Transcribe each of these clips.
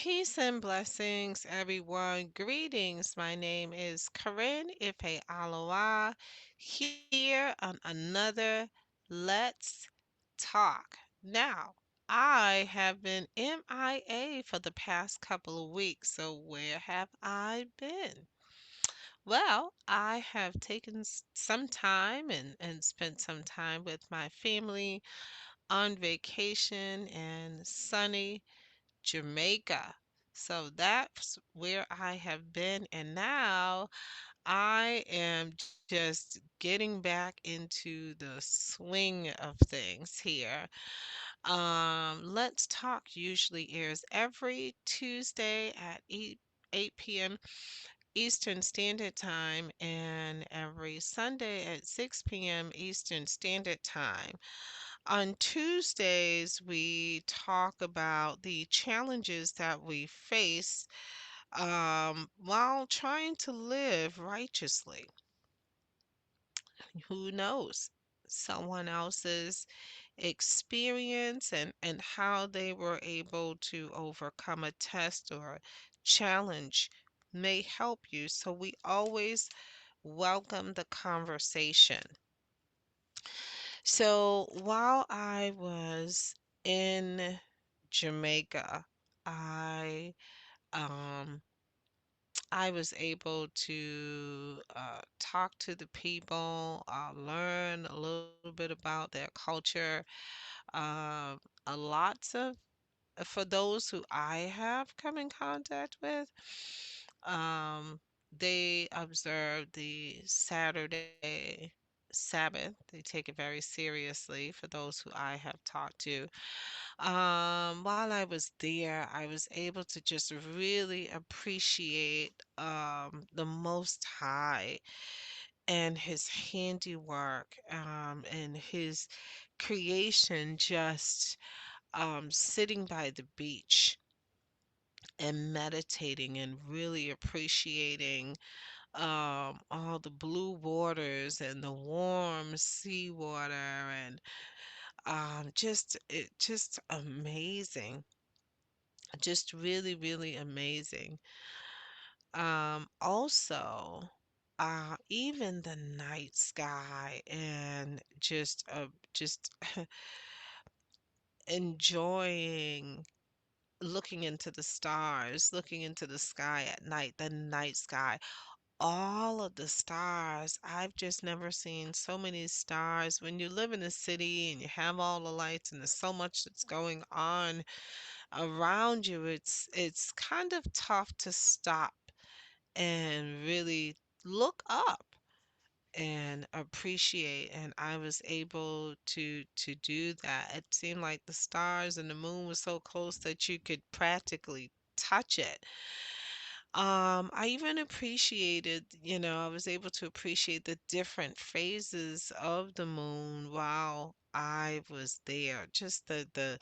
Peace and blessings, everyone. Greetings. My name is Corinne Ife Aloha here on another Let's Talk. Now, I have been MIA for the past couple of weeks, so where have I been? Well, I have taken some time and spent some time with my family on vacation in sunny Jamaica. So that's where I have been, and now I am just getting back into the swing of things here. Let's Talk usually airs every Tuesday at 8 p.m. Eastern Standard Time and every Sunday at 6 p.m. Eastern Standard Time. On Tuesdays, we talk about the challenges that we face while trying to live righteously. Who knows? Someone else's experience and how they were able to overcome a test or challenge may help you. So we always welcome the conversation. So while I was in Jamaica, I um I was able to talk to the people, learn a little bit about their culture. Um, a lots of For those who I have come in contact with, um, they observe the Saturday Sabbath. They take it very seriously for those who I have talked to. While I was there, I was able to just really appreciate the Most High and his handiwork and his creation, just sitting by the beach and meditating and really appreciating all the blue waters and the warm seawater and just amazing, just really, really amazing. Also, even the night sky and just enjoying looking into the stars, looking into the sky at night, the night sky, all of the stars. I've just never seen so many stars. When you live in a city and you have all the lights and there's so much that's going on around you, it's kind of tough to stop and really look up and appreciate, and I was able to do that. It seemed like the stars and the moon were so close that you could practically touch it. I even appreciated, I was able to appreciate the different phases of the moon while I was there. Just the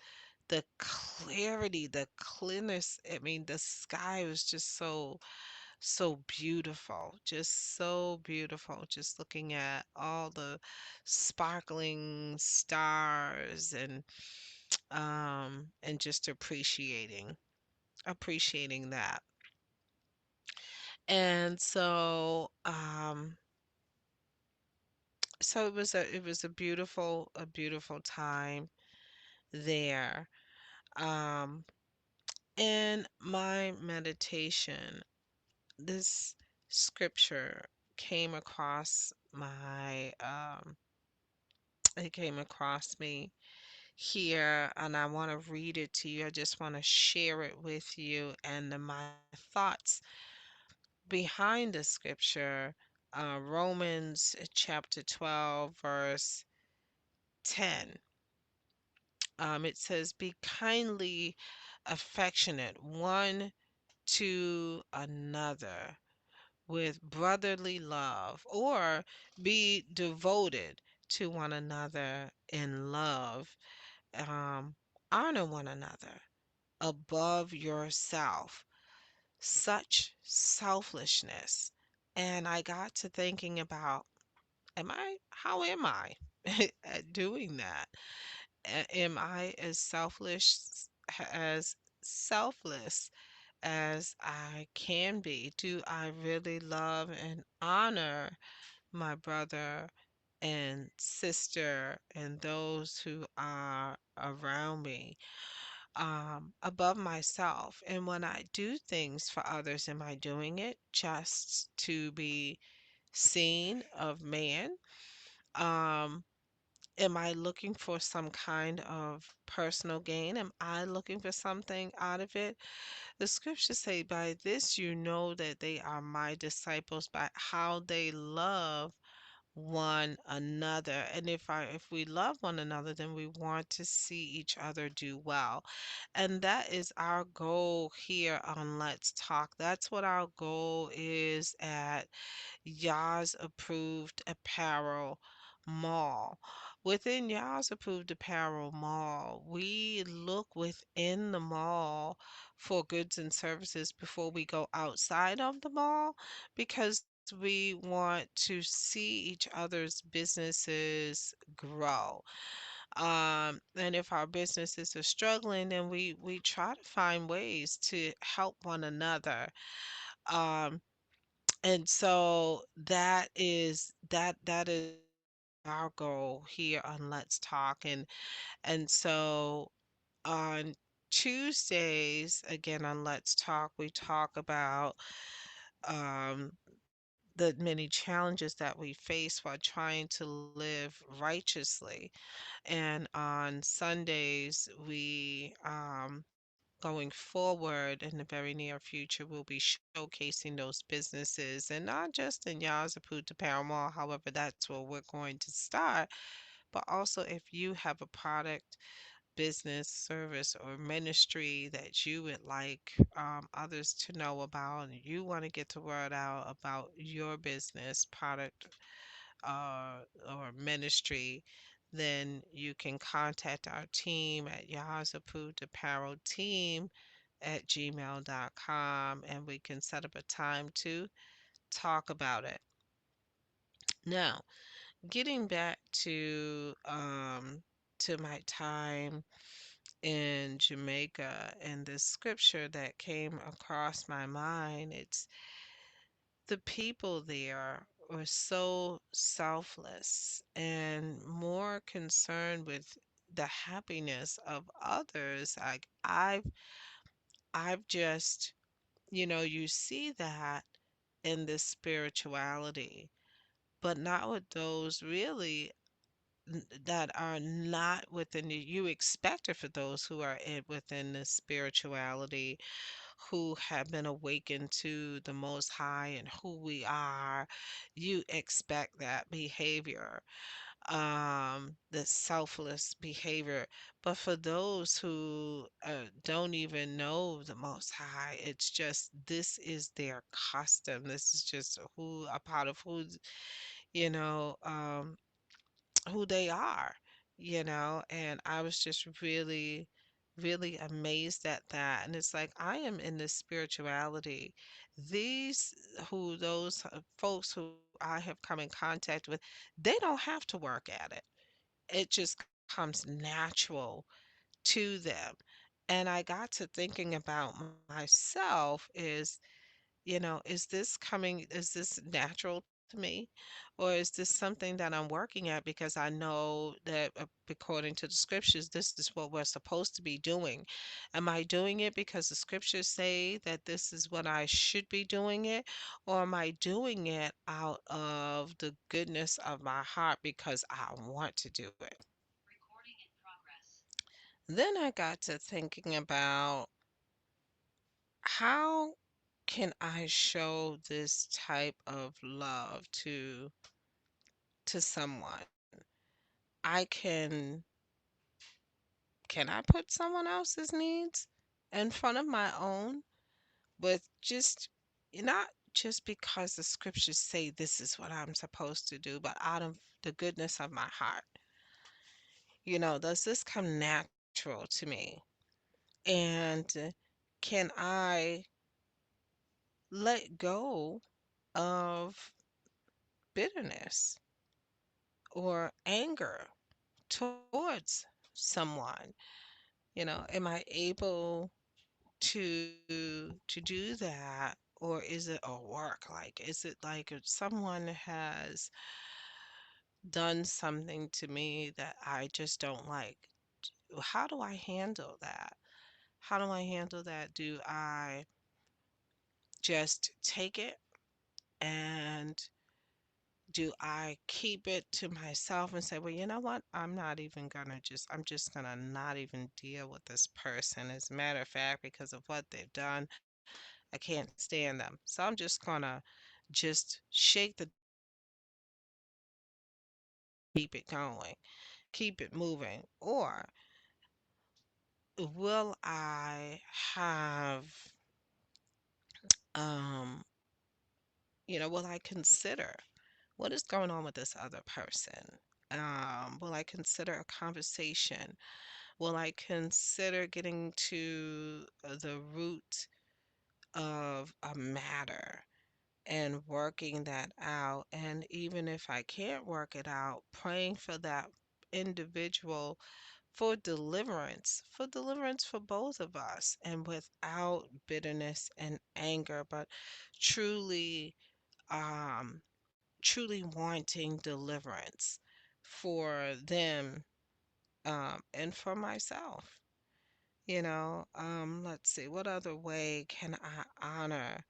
clarity, the clearness. I mean, the sky was just so beautiful, just so beautiful. Just looking at all the sparkling stars and just appreciating that. And so it was a beautiful time there. Um in my meditation, this scripture came across my it came across me here, and I want to read it to you. I just want to share it with you and my thoughts behind the scripture. Romans chapter 12, verse 10. It says, "Be kindly affectionate one to another with brotherly love," or be devoted to one another in love. Um, Honor one another above yourself. Such selfishness. And I got to thinking about, how am I at doing that? Am I as selfless as I can be? Do I really love and honor my brother and sister and those who are around me above myself? And when I do things for others, am I doing it just to be seen of man? Um, am I looking for some kind of personal gain? Am I looking for something out of it? The scriptures say, by this you know that they are my disciples, by how they love one another. And if we love one another, then we want to see each other do well. And that is our goal here on Let's Talk. That's what our goal is at Yah's Approved Apparel Mall. Within Yah's Approved Apparel Mall, we look within the mall for goods and services before we go outside of the mall because we want to see each other's businesses grow. And if our businesses are struggling, then we try to find ways to help one another. Um, and so that is our goal here on Let's Talk. And so on Tuesdays, again on Let's Talk, we talk about um, the many challenges that we face while trying to live righteously. And on Sundays, we going forward in the very near future, we'll be showcasing those businesses, and not just in Yazoo to Paramore. However, that's where we're going to start. But also, if you have a product, business, service, or ministry that you would like others to know about, and you want to get the word out about your business, product, or ministry, then you can contact our team at Yah's Approved Apparel Team at gmail.com, and we can set up a time to talk about it. Now, getting back to my time in Jamaica and the scripture that came across my mind, it's the people there were so selfless and more concerned with the happiness of others. Like I've just, you see that in this spirituality, but not with those really that are not within you expect it for those who are within the spirituality, who have been awakened to the Most High and who we are. You expect that behavior, the selfless behavior. But for those who don't even know the Most High, it's just this is their custom. This is just a part of you know, um, who they are, and I was just really, really amazed at that. And it's like I am in this spirituality. Those folks who I have come in contact with, they don't have to work at it. It just comes natural to them. And I got to thinking about myself is this natural to me? Or is this something that I'm working at because I know that according to the scriptures, this is what we're supposed to be doing? Am I doing it because the scriptures say that this is what I should be doing it? Or am I doing it out of the goodness of my heart because I want to do it? Then I got to thinking about how can I show this type of love to someone? I can I put someone else's needs in front of my own with just not just because the scriptures say this is what I'm supposed to do, but out of the goodness of my heart. Does this come natural to me? And can I let go of bitterness or anger towards someone? Am I able to do that, or is it a work? Like, is it like if someone has done something to me that I just don't like? How do I handle that? How do I handle that? Do I just take it, and do I keep it to myself and say, well, you know what? I'm just gonna not even deal with this person. As a matter of fact, because of what they've done, I can't stand them. So I'm just gonna just shake the dust off of it and keep it going, keep it moving. Or will I have, um, will I consider what is going on with this other person? Will I consider a conversation? Will I consider getting to the root of a matter and working that out? And even if I can't work it out, praying for that individual for deliverance for both of us, and without bitterness and anger, but truly, um, truly wanting deliverance for them, and for myself. Let's see, what other way can I honor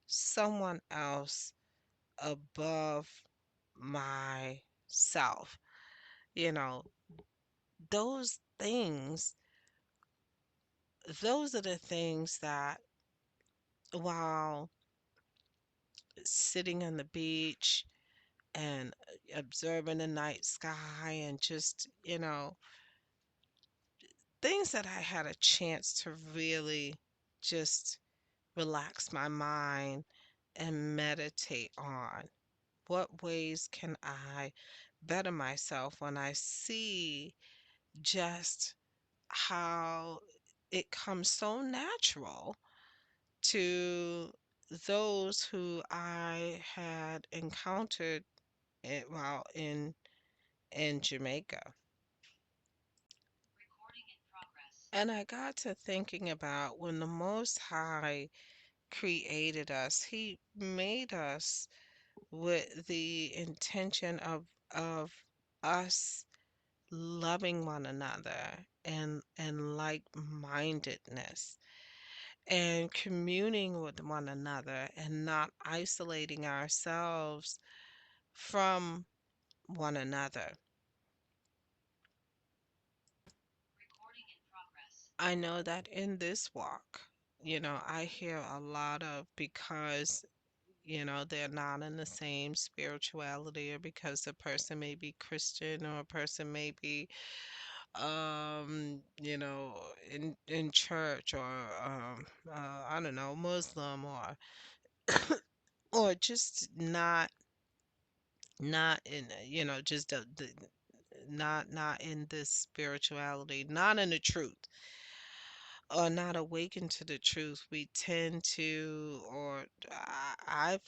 someone else above myself? You know, those things, those are the things that, while sitting on the beach and observing the night sky, and just, things that I had a chance to really just relax my mind and meditate on. What ways can I better myself when I see just how it comes so natural to those who I had encountered while in Jamaica. And I got to thinking about when the Most High created us, He made us with the intention of us loving one another, and like-mindedness, and communing with one another, and not isolating ourselves from one another. I know that in this walk, I hear a lot of, because they're not in the same spirituality, or because the person may be Christian, or a person may be, in church, or I don't know, Muslim, or just not in, just not in this spirituality, not in the truth, or not awakened to the truth. We tend to, or I've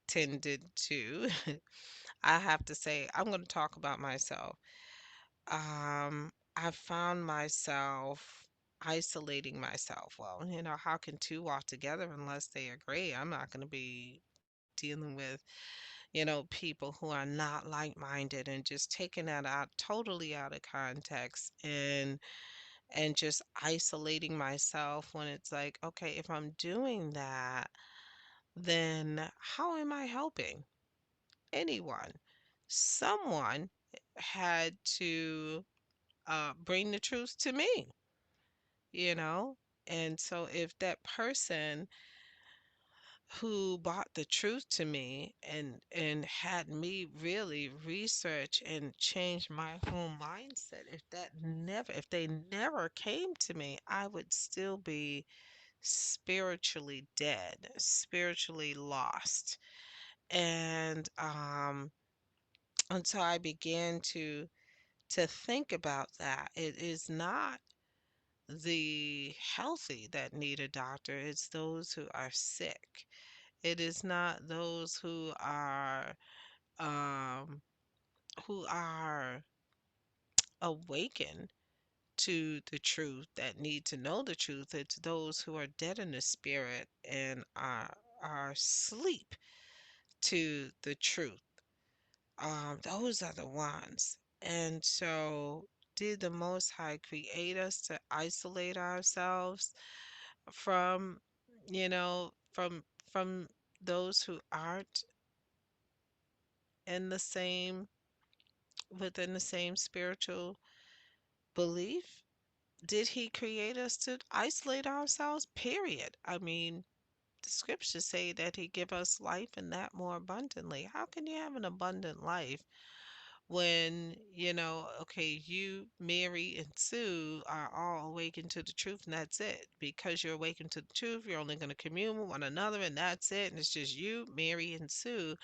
tended to, I have to say, I'm going to talk about myself. I found myself isolating myself. Well, how can two walk together unless they agree? I'm not going to be dealing with, people who are not like-minded, and just taking that out totally out of context, and just isolating myself, when it's like, okay, if I'm doing that, then how am I helping anyone? Someone had to bring the truth to me, you know? And so if that person who brought the truth to me, and had me really research and change my whole mindset, if they never came to me, I would still be spiritually dead, spiritually lost. And until I began to think about that, it is not the healthy that need a doctor, it's those who are sick. It is not those um who are awakened to the truth, that need to know the truth. It's those who are dead in the spirit and are asleep to the truth. Those are the ones. And so, did the Most High create us to isolate ourselves from, from those who aren't in the same within the same spiritual belief? Did he create us to isolate ourselves? Period. I mean, the scriptures say that he give us life and that more abundantly. How can you have an abundant life when, okay, you, Mary, and Sue are all awakened to the truth and that's it? Because you're awakened to the truth, you're only going to commune with one another and that's it. And it's just you, Mary, and Sue,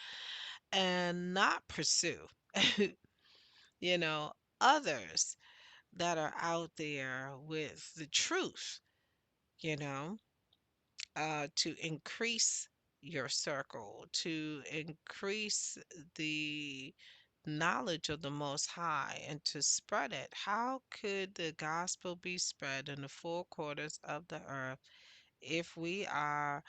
and not pursue, you know, others that are out there with the truth, you know, to increase your circle, to increase the knowledge of the Most High, and to spread it. How could the gospel be spread in the four quarters of the earth if we are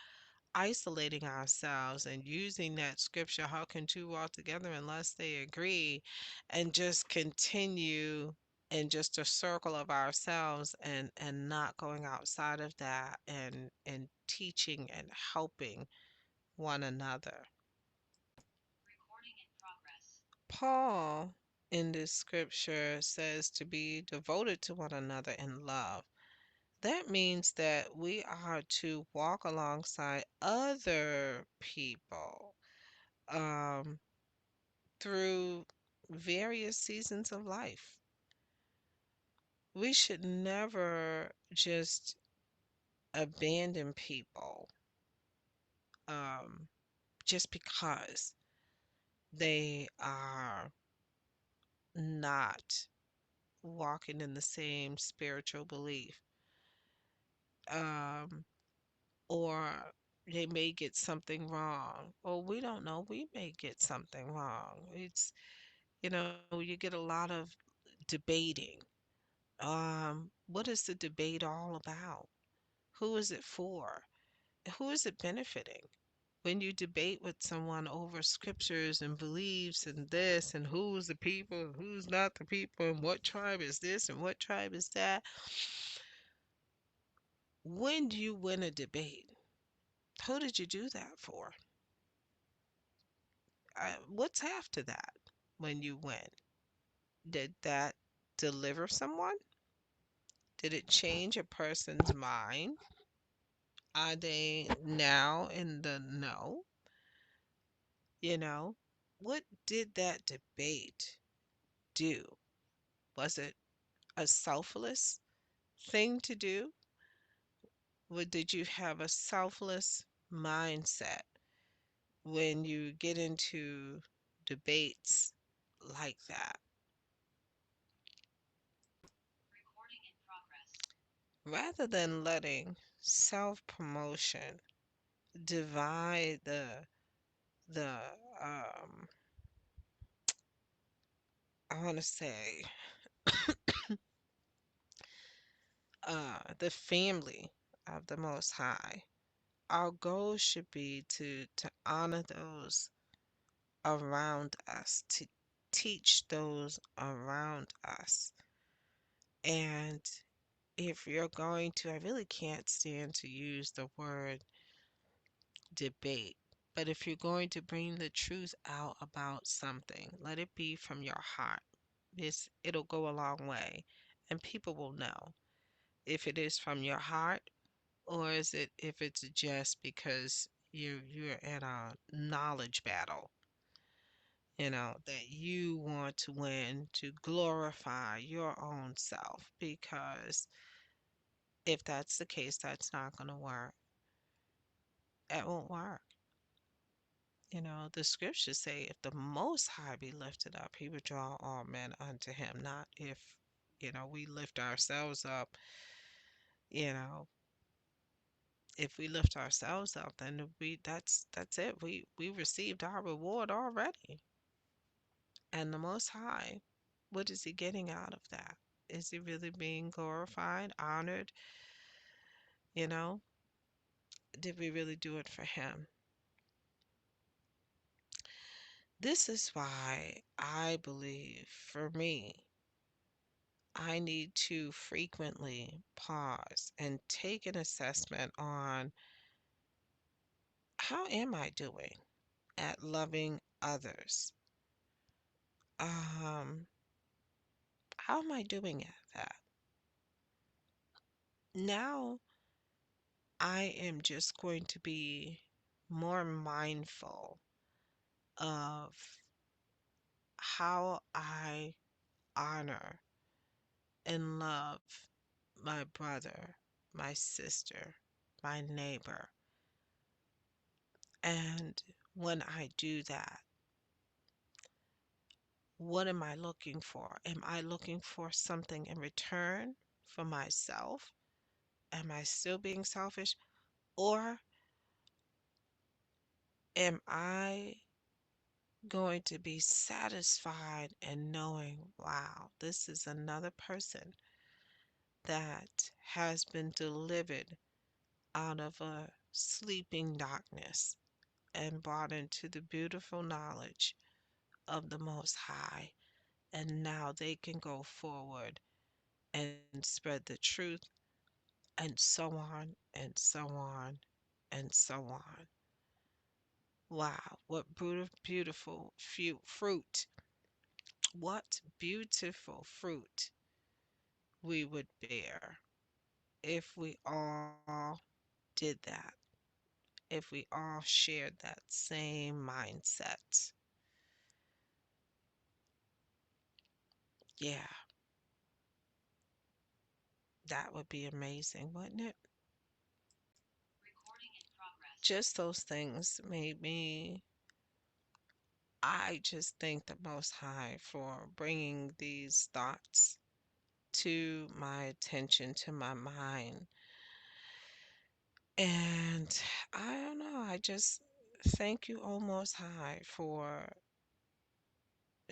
isolating ourselves and using that scripture? How can two walk together unless they agree? And just continue in just a circle of ourselves and not going outside of that and teaching and helping one another. Paul in this scripture says to be devoted to one another in love. That means that we are to walk alongside other people um, through various seasons of life. We should never just abandon people um, just because they are not walking in the same spiritual belief, um, or they may get something wrong, or we don't know, we may get something wrong. You get a lot of debating. What is the debate all about? Who is it for? Who is it benefiting? When you debate with someone over scriptures and beliefs and this and who's the people and who's not the people and what tribe is this and what tribe is that, when do you win a debate? Who did you do that for? What's after that when you win? Did that deliver someone? Did it change a person's mind? Are they now in the no? You know, what did that debate do? Was it a selfless thing to do? Or did you have a selfless mindset when you get into debates like that? Rather than letting self-promotion divide the um I want to say the family of the Most High. Our goal should be to honor those around us, to teach those around us. And if you're going to, I really can't stand to use the word debate, but if you're going to bring the truth out about something, let it be from your heart. It'll go a long way, and people will know if it is from your heart or is it if it's just because you're in a knowledge battle, that you want to win to glorify your own self, because if that's the case, that's not going to work. It won't work. The scriptures say if the Most High be lifted up, he would draw all men unto him. Not if, we lift ourselves up, you know, if we lift ourselves up, then that's it. We received our reward already. And the Most High, what is he getting out of that? Is he really being glorified, honored? You know, did we really do it for him? This is why I believe for me, I need to frequently pause and take an assessment on how am I doing at loving others? Um, how am I doing at that? Now I am just going to be more mindful of how I honor and love my brother, my sister, my neighbor. And when I do that, what am I looking for? Am I looking for something in return for myself? Am I still being selfish? Or am I going to be satisfied in knowing, wow, this is another person that has been delivered out of a sleeping darkness and brought into the beautiful knowledge of the Most High. And now they can go forward and spread the truth, and so on, and so on, and so on. Wow, what beautiful fruit. What beautiful fruit we would bear if we all did that, if we all shared that same mindset. Yeah, that would be amazing, wouldn't it? Just those things made me, I just thank the Most High for bringing these thoughts to my attention, to my mind. And I don't know, I just thank you, O Most High, for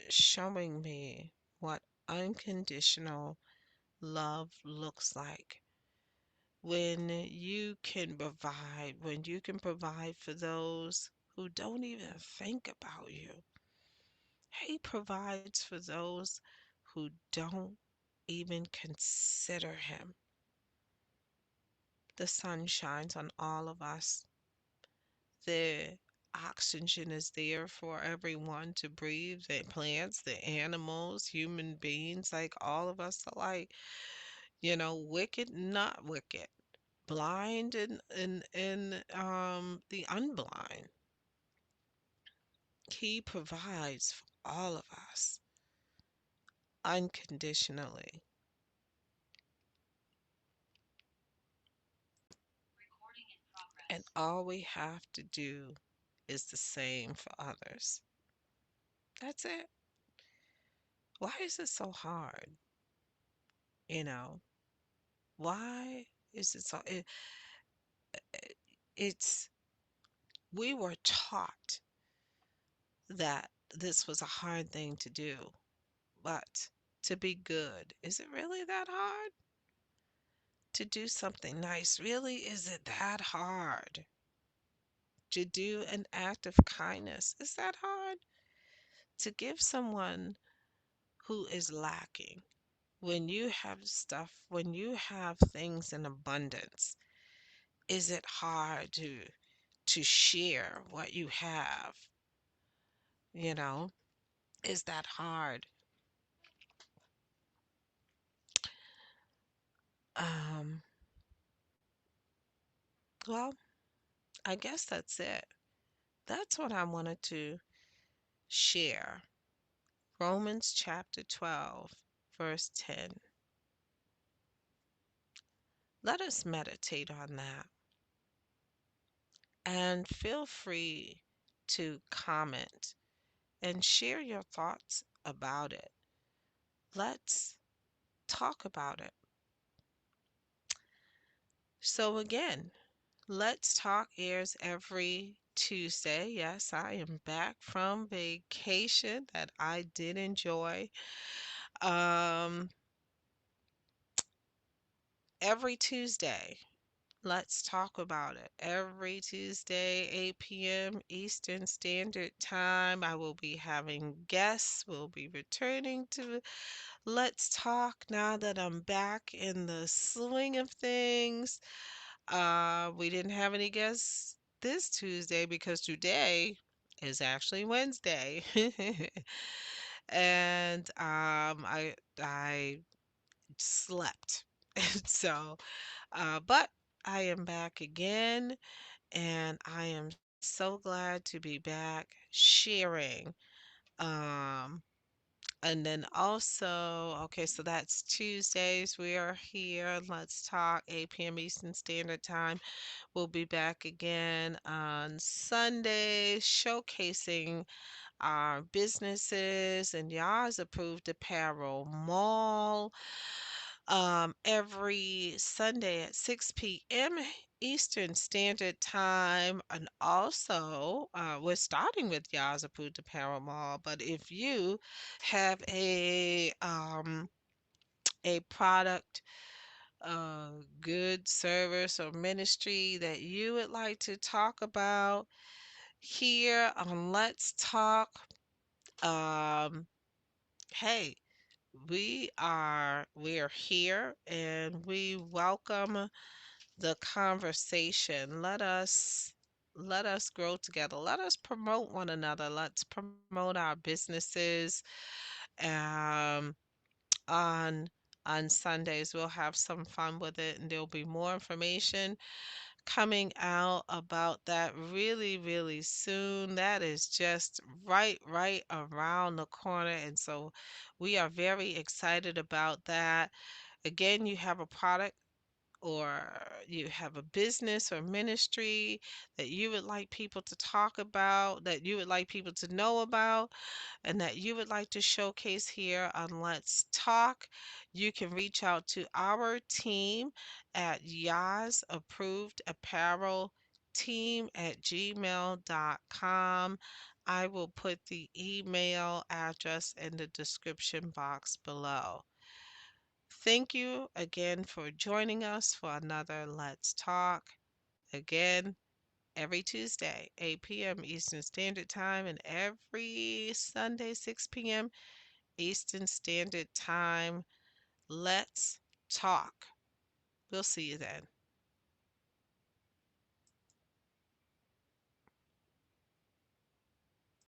showing me what unconditional love looks like. When you can provide for those who don't even think about you. He provides for those who don't even consider him. The sun shines on all of us. The oxygen is there for everyone to breathe, the plants, the animals, human beings, like all of us alike. Wicked, not wicked, blind and the unblind. He provides for all of us unconditionally. And all we have to do is the same for others. That's it. Why is it so hard? You know, why is it so? It's, we were taught that this was a hard thing to do, but to be good, is it really that hard? To do something nice, really, is it that hard? To do an act of kindness, is that hard? To give someone who is lacking, when you have stuff, when you have things in abundance, is it hard to share what you have? You know, is that hard? Um, well, I guess that's it. That's what I wanted to share. Romans chapter 12, verse 10. Let us meditate on that and feel free to comment and share your thoughts about it. Let's talk about it. So, again, Let's Talk airs every Tuesday. Yes, I am back from vacation that I did enjoy. Um, every Tuesday. Let's talk about it. Every Tuesday, 8 p.m. Eastern Standard Time. I will be having guests. We'll be returning to Let's Talk now that I'm back in the swing of things. We didn't have any guests this Tuesday because today is actually Wednesday. And I slept. So, but I am back again, and I am so glad to be back sharing. Um, and then also, okay, so that's Tuesdays. We are here. Let's talk 8 p.m. Eastern Standard Time. We'll be back again on Sundays, showcasing our businesses and y'all's approved apparel mall every Sunday at 6 p.m. Eastern Standard Time. And also, we're starting with Y'all's Approved Apparel Mall. But if you have a product, good service, or ministry that you would like to talk about here on Let's Talk, um, hey, we're here and we welcome the conversation. Let us grow together. Let us promote one another. Let's promote our businesses. Um, on on Sundays we'll have some fun with it, and there'll be more information coming out about that really, really soon. That is just right around the corner, and so we are very excited about that. Again, you have a product or you have a business or ministry that you would like people to talk about, that you would like people to know about, and that you would like to showcase here on Let's Talk, you can reach out to our team at Yas Approved Apparel Team at gmail.com. I will put the email address in the description box below. Thank you again for joining us for another Let's Talk. Again, every Tuesday, 8 p.m. Eastern Standard Time, and every Sunday, 6 p.m. Eastern Standard Time. Let's talk. We'll see you then.